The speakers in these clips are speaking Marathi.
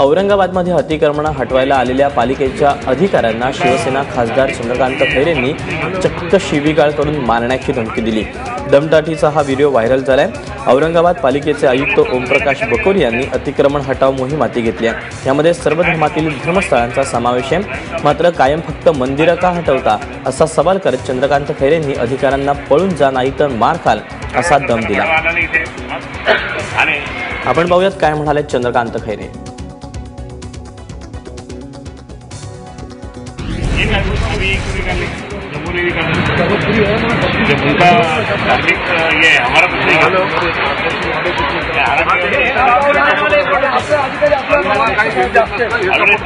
औरंगाबादमध्ये अतिक्रमण हटवायला आलेल्या पालिकेच्या अधिकाऱ्यांना शिवसेना खासदार चंद्रकांत खैरेंनी चक्क शिवीगाळ करून मारण्याची धमकी दिली। दमदाटीचा हा व्हिडिओ व्हायरल झालाय। औरंगाबाद पालिकेचे आयुक्त ओमप्रकाश बकोरी यांनी अतिक्रमण हटाव मोहीम हाती घेतली आहे। यामध्ये सर्व धर्मातील धर्मस्थळांचा समावेश आहे। मात्र कायम फक्त मंदिरं का हटवता असा सवाल करत चंद्रकांत खैरेंनी अधिकाऱ्यांना पळून जा नाही तर मार खाल असा दम दिला। आपण पाहूयात काय म्हणाले चंद्रकांत खैरे। जब उनका धार्मिक ये हमारा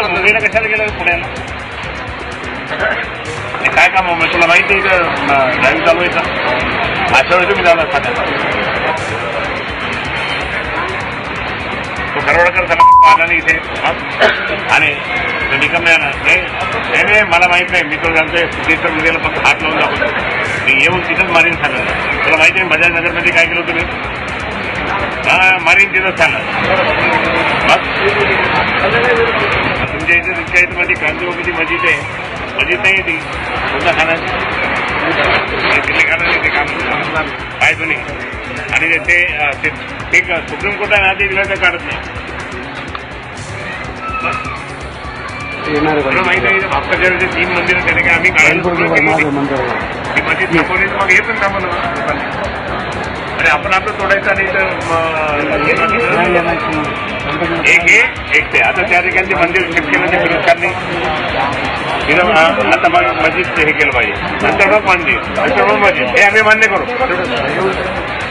मुंबईला कशाला गेलं पुण्याला काय काम आहे तुला माहिती आहे का? ड्राईव्ह चालू आहे का? अशा वेळी तुम्ही जाणार तो खरवडकर आला नाही इथे आणि निकम नाही मला माहित नाही। मी तो सांगतोय सिद्धेश्वर मंदिराला फक्त हात लावून दाखवतो। मी येऊन तिथंच मारीन सांगत। तुला माहिती आहे बजाज नगरमध्ये काय केलं तुम्ही? मारीन तिथंच सांगत। तुमच्या इथे तुमच्या इथं माझी क्रांतीमध्ये मस्जिद आहे, मस्जिद नाही ती कोणता खाना किल्ले खाना नाही ते काम काय तुम्ही आणि ते सुप्रीम कोर्टाने आधी दिलं तर काढत नाही। तुला माहिती आहे भापकाच्या 3 मंदिरं त्याने काय आम्ही काढायला मस्जिद थांबवली मग हे पण थांबवलं आणि आपण आपलं तोडायचं नाही तर एक ते आता त्या ठिकाणी मंदिर शिफ्ट केलं ते फिरोजखानने आता मग मस्जिद हे केलं पाहिजे नंतर मग मंदिर नंतर मग मस्जिद हे आम्ही मान्य करू।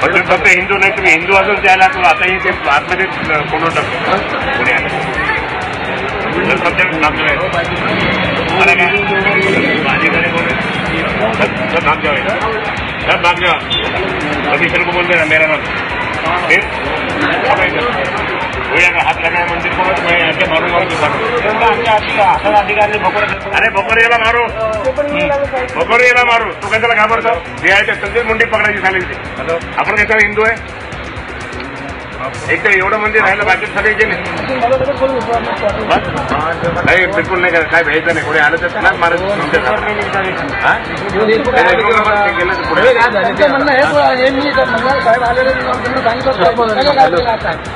फक्त हिंदू नाही तुम्ही हिंदू अजून द्यायला तर आताही ते आतमध्ये फोटो टाकतो पुण्याला सब भाग जाओ ऑफिसर को बोलते ना मेरा नाम फिर हाथ लगाया मंदिर को मैं ऐसे मारूंगा अधिकारी अरे भोकरेला मारो भोकरेला मारो तू कशाला घाबरतो? संजय मुंडी पकडायची झाली आपण कशाला हिंदू आहे? एक तर एवढं मंदिर राहिलं बाकी सगळे गेले नाही बिलकुल नाही काय भ्यायचं नाही। कोणी आलं तर त्यालाच मारायचं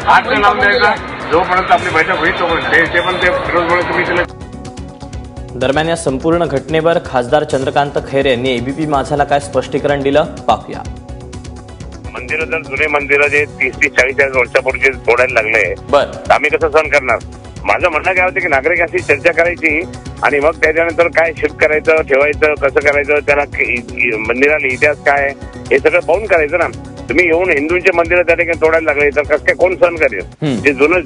हात लावून द्यायचा जोपर्यंत आपली बैठक होईल तोपर्यंत ते पण ते फिरोज तुम्ही। दरम्यान या संपूर्ण घटनेवर खासदार चंद्रकांत खैरे यांनी एबीपी माझाला काय स्पष्टीकरण दिलं पाहूया। मंदिरं जर जुने मंदिरं जे 30-40 वर्षापूर्वी तोडायला लागले आम्ही कसं सहन करणार? माझं म्हणणं काय होतं की नागरिक अशी चर्चा करायची आणि मग त्याच्यानंतर काय शिफ्ट करायचं ठेवायचं कसं करायचं त्याला मंदिराला इतिहास काय हे सगळं पाहून करायचं ना। तुम्ही येऊन हिंदूंचे मंदिरं त्या ठिकाणी तोडायला लागले तर कसं काय कोण सहन करेल? जे जुने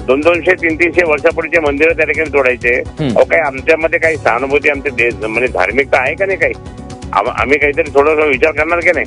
200-300 वर्षापूर्वीचे मंदिरं त्या ठिकाणी तोडायचे काय आमच्यामध्ये काही सहानुभूती आमच्या म्हणजे धार्मिकता आहे का नाही? काही आम्ही काहीतरी थोडंसं विचार करणार की नाही?